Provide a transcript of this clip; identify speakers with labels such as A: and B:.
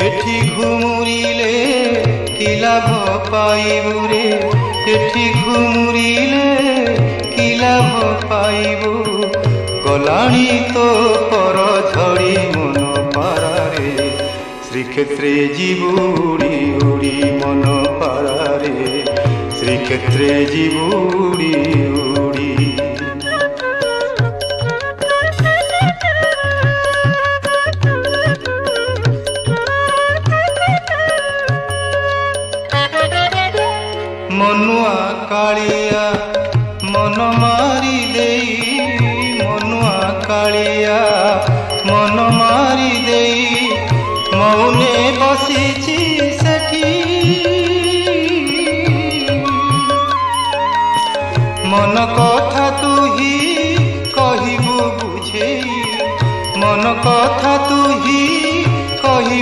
A: एठी घुमुरिले कि लाभ पाइबु रे एठी घुमुरिले कि लाभ पाइबु गलाणी तो पर झड़ी मन पारारे श्रीक्षेत्रे जीवु उड़ी उड़ी मन पारारे श्रीक्षेत्रे जीवु उड़ी उड़ी मनुआ कालिया मन मारी देई मनुआ कालिया मन मारी देई मौने बसिची सेठी मन कथा तू ही कहिबु बुझेई मन कथा तू ही कहि